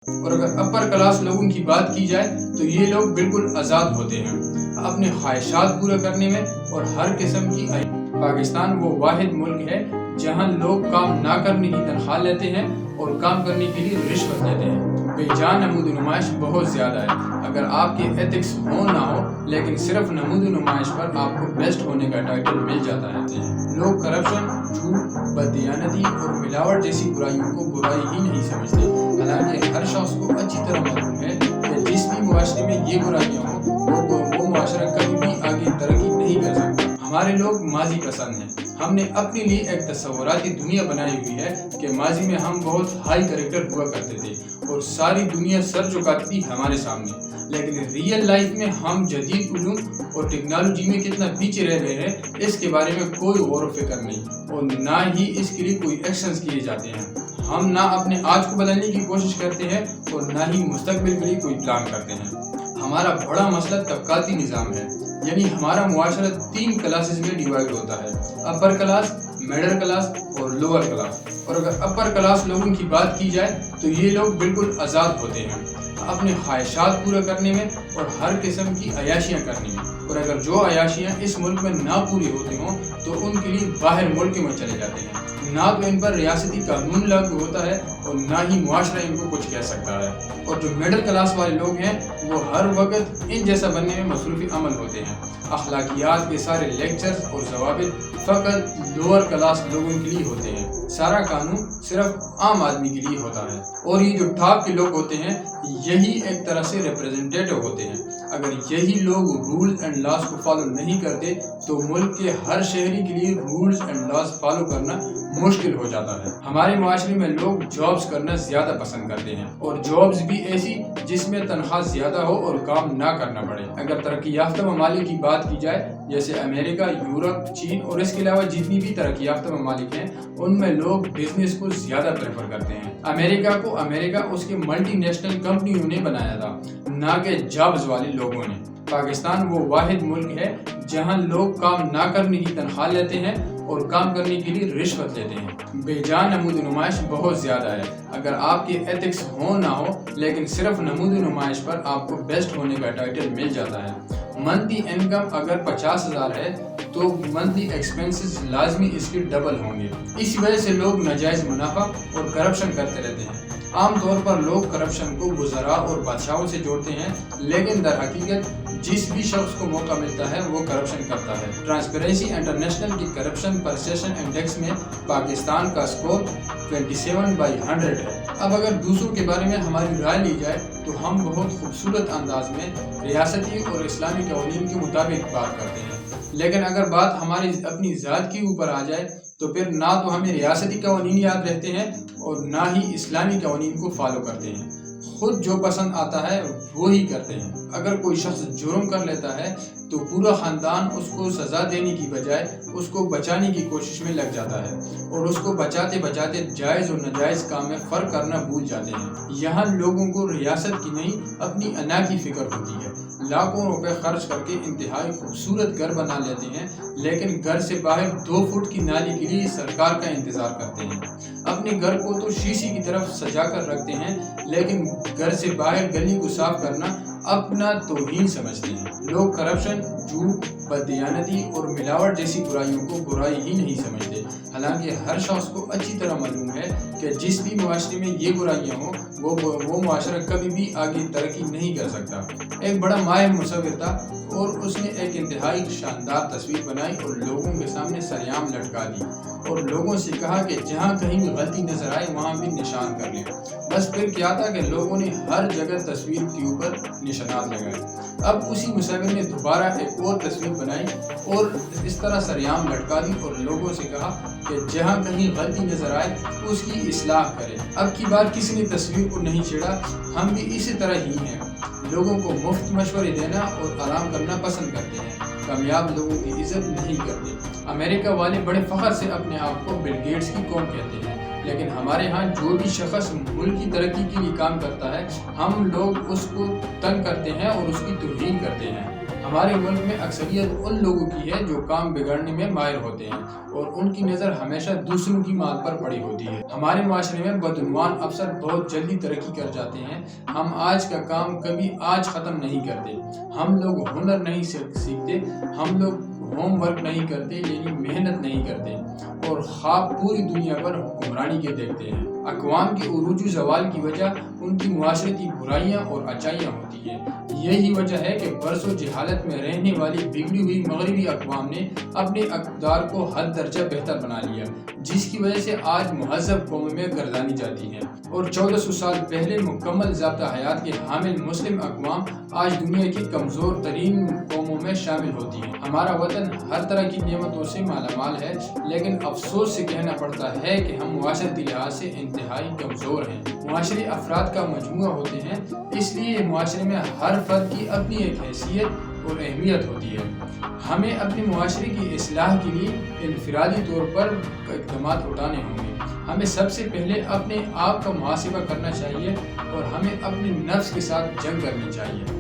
اور اگر upper class لوگوں کی بات کی جائے تو یہ لوگ بالکل آزاد ہوتے ہیں اپنے خواہشات پورے کرنے میں اور ہر قسم کی پاکستان وہ واحد ملک ہے جہاں لوگ کام نہ کرنے کی تنخواہ لیتے ہیں اور کام کرنے کے لیے رشوت لیتے ہیں۔ بے جان نمود و نمائش بہت زیادہ ہے۔ اگر آپ کے ایتھکس ہو نہ ہو لیکن صرف نمود و نمائش پر آپ کو بیسٹ ہونے کا ٹائٹل مل جاتا ہے۔ لوگ کرپشن، جھوٹ، بددیانتی اور ملاوٹ جیسی برائیوں کو برائی ہی نہیں سمجھتے، حالانکہ ہر شخص کو اچھی طرح معلوم ہے کہ جس بھی معاشرے میں یہ برائیاں ہوں وہ معاشرہ کبھی بھی آگے ترقی نہیں کر سکتا۔ ہمارے لوگ ماضی پسند ہیں۔ ہم نے اپنے لیے ایک تصوراتی دنیا بنائی ہوئی ہے کہ ماضی میں ہم بہت ہائی کریکٹر ہوا کرتے تھے اور ساری دنیا سر جھکاتی تھی ہمارے سامنے، لیکن ریئل لائف میں ہم جدید علوم اور ٹیکنالوجی میں کتنا پیچھے رہ رہے ہیں اس کے بارے میں کوئی غور و فکر نہیں اور نہ ہی اس کے لیے کوئی ایکشنز کیے جاتے ہیں۔ ہم نہ اپنے آج کو بدلنے کی کوشش کرتے ہیں اور نہ ہی مستقبل کے لیے کوئی پلان کرتے ہیں۔ ہمارا بڑا مسئلہ طبقاتی نظام ہے، یعنی ہمارا معاشرہ 3 کلاسز میں ڈیوائیڈ ہوتا ہے: اپر کلاس، میڈل کلاس اور لوور کلاس۔ اور اگر اپر کلاس لوگوں کی بات کی جائے تو یہ لوگ بالکل آزاد ہوتے ہیں اپنے خواہشات پورے کرنے میں اور ہر قسم کی عیاشیاں کرنے میں، اور اگر جو عیاشیاں اس ملک میں نہ پوری ہوتی ہوں تو ان کے لیے باہر ملک میں چلے جاتے ہیں۔ نہ تو ان پر ریاستی قانون لاگو ہوتا ہے اور نہ ہی معاشرہ ان کو کچھ کہہ سکتا ہے۔ اور جو میڈل کلاس والے لوگ ہیں وہ ہر وقت ان جیسا بننے میں مصروف عمل ہوتے ہیں۔ اخلاقیات کے سارے لیکچرز اور ضوابط فقط لوور کلاس لوگوں کے لیے ہوتے ہیں۔ سارا قانون صرف عام آدمی کے لیے ہوتا ہے، اور یہ جو ٹاپ کے لوگ ہوتے ہیں یہی ایک طرح سے ریپریزنٹیٹو ہوتے ہیں۔ اگر یہی لوگ رولز اینڈ لاز کو فالو نہیں کرتے تو ملک کے ہر شہری کے لیے رولز اینڈ لاز فالو کرنا مشکل ہو جاتا ہے۔ ہمارے معاشرے میں لوگ جابز کرنا زیادہ پسند کرتے ہیں، اور جابز بھی ایسی جس میں تنخواہ زیادہ ہو اور کام نہ کرنا پڑے۔ اگر ترقی یافتہ ممالک کی بات کی جائے جیسے امریکہ، یورپ، چین اور اس کے علاوہ جتنی بھی ترقی یافتہ ممالک ہیں ان میں لوگ بزنس کو زیادہ پریفر کرتے ہیں۔ امریکہ اس کے ملٹی نیشنل کمپنیوں نے بنایا تھا، نہ کہ جابز والے لوگوں نے۔ پاکستان وہ واحد ملک ہے جہاں لوگ کام نہ کرنے کی تنخواہ لیتے ہیں اور کام کرنے کے لیے رشوت لیتے ہیں۔ بے جان نمود و نمائش بہت زیادہ ہے۔ اگر آپ کے ایتھکس ہو نہ ہو لیکن صرف نمود و نمائش پر آپ کو بیسٹ ہونے کا ٹائٹل مل جاتا ہے۔ منتھلی انکم اگر 50,000 ہے تو منتھلی ایکسپینسز لازمی اس کے ڈبل ہوں گے۔ اسی وجہ سے لوگ ناجائز منافع اور کرپشن کرتے رہتے ہیں۔ عام طور پر لوگ کرپشن کو وزراء اور بادشاہوں سے جوڑتے ہیں، لیکن در حقیقت جس بھی شخص کو موقع ملتا ہے وہ کرپشن کرتا ہے۔ ٹرانسپیرنسی انٹرنیشنل کی کرپشن پرسیپشن انڈیکس میں پاکستان کا سکور 27/100 ہے۔ اب اگر دوسروں کے بارے میں ہماری رائے لی جائے تو ہم بہت خوبصورت انداز میں ریاستی اور اسلامی قوانین کے مطابق بات کرتے ہیں، لیکن اگر بات ہماری اپنی ذات کے اوپر آ جائے تو پھر نہ تو ہمیں ریاستی قوانین یاد رہتے ہیں اور نہ ہی اسلامی قوانین کو فالو کرتے ہیں۔ خود جو پسند آتا ہے وہی کرتے ہیں۔ اگر کوئی شخص جرم کر لیتا ہے تو پورا خاندان اس کو سزا دینے کی بجائے اس کو بچانے کی کوشش میں لگ جاتا ہے، اور اس کو بچاتے بچاتے جائز اور ناجائز کام میں فرق کرنا بھول جاتے ہیں۔ یہاں لوگوں کو ریاست کی نہیں اپنی انا کی فکر ہوتی ہے۔ لاکھوں روپے خرچ کر کے انتہائی خوبصورت گھر بنا لیتے ہیں، لیکن گھر سے باہر 2 فٹ کی نالی کے لیے سرکار کا انتظار کرتے ہیں۔ اپنے گھر کو تو شیشے کی طرف سجا کر رکھتے ہیں، لیکن گھر سے باہر گلی کو صاف کرنا اپنا توہین سمجھتے ہیں۔ لوگ کرپشن، جھوٹ، بددیانتی اور ملاوٹ جیسی برائیوں کو برائی ہی نہیں سمجھتے، حالانکہ ہر شخص کو اچھی طرح معلوم ہے کہ جس بھی معاشرے میں یہ برائیاں ہوں وہ معاشرہ کبھی بھی آگے ترقی نہیں کر سکتا۔ ایک بڑا ماہر مصور تھا اور اس نے ایک انتہائی شاندار تصویر بنائی اور لوگوں کے سامنے سریعام لٹکا دی اور لوگوں سے کہا کہ جہاں کہیں بھی غلطی نظر آئے وہاں بھی نشان کر لیں۔ بس پھر کیا تھا کہ لوگوں نے ہر جگہ تصویر کے اوپر نشانات لگائے۔ اب اسی مصور نے دوبارہ ایک اور تصویر بنائی اور اس طرح سریعام لٹکا دی اور لوگوں سے کہا کہ جہاں کہیں غلطی نظر آئے اس کی اصلاح کرے۔ اب کی بار کسی نے تصویر کو نہیں چھیڑا۔ ہم بھی اسی طرح ہی ہیں، لوگوں کو مفت مشورے دینا اور آرام کرنا پسند کرتے ہیں، کامیاب لوگوں کی عزت نہیں کرتے۔ امریکہ والے بڑے فخر سے اپنے آپ کو بل گیٹس کی قوم کہتے ہیں، لیکن ہمارے ہاں جو بھی شخص ملک کی ترقی کے لیے کام کرتا ہے ہم لوگ اس کو تنگ کرتے ہیں اور اس کی توہین کرتے ہیں۔ ہمارے ملک میں اکثریت ان لوگوں کی ہے جو کام بگڑنے میں ماہر ہوتے ہیں اور ان کی نظر ہمیشہ دوسروں کی مال پر پڑی ہوتی ہے۔ ہمارے معاشرے میں بدعنوان افسر بہت جلدی ترقی کر جاتے ہیں۔ ہم آج کا کام کبھی آج ختم نہیں کرتے، ہم لوگ ہنر نہیں سیکھتے، ہم لوگ ہوم ورک نہیں کرتے یعنی محنت نہیں کرتے اور خواب پوری دنیا پر حکمرانی کے دیکھتے ہیں۔ اقوام کے عروج و زوال کی وجہ ان کی معاشرتی برائیاں اور اچائیاں ہوتی ہیں۔ یہی وجہ ہے کہ برسوں جہالت میں رہنے والی بگڑی ہوئی مغربی اقوام نے اپنے اقدار کو حد درجہ بہتر بنا لیا، جس کی وجہ سے آج مہذب قوموں میں گردانی جاتی ہیں اور 1400 سال پہلے مکمل ضابطہ حیات کے حامل مسلم اقوام آج دنیا کی کمزور ترین قوموں میں شامل ہوتی ہیں۔ ہمارا وطن ہر طرح کی نعمتوں سے مالا مال ہے، لیکن افسوس سے کہنا پڑتا ہے کہ ہم معاشرتی لحاظ سے انتہائی کمزور ہیں۔ معاشرے افراد کا مجموعہ ہوتے ہیں، اس لیے معاشرے میں ہر فرد کی اپنی ایک حیثیت اور اہمیت ہوتی ہے۔ ہمیں اپنے معاشرے کی اصلاح کے لیے انفرادی طور پر اقدامات اٹھانے ہوں گے۔ ہمیں سب سے پہلے اپنے آپ کا محاسبہ کرنا چاہیے اور ہمیں اپنے نفس کے ساتھ جنگ کرنی چاہیے۔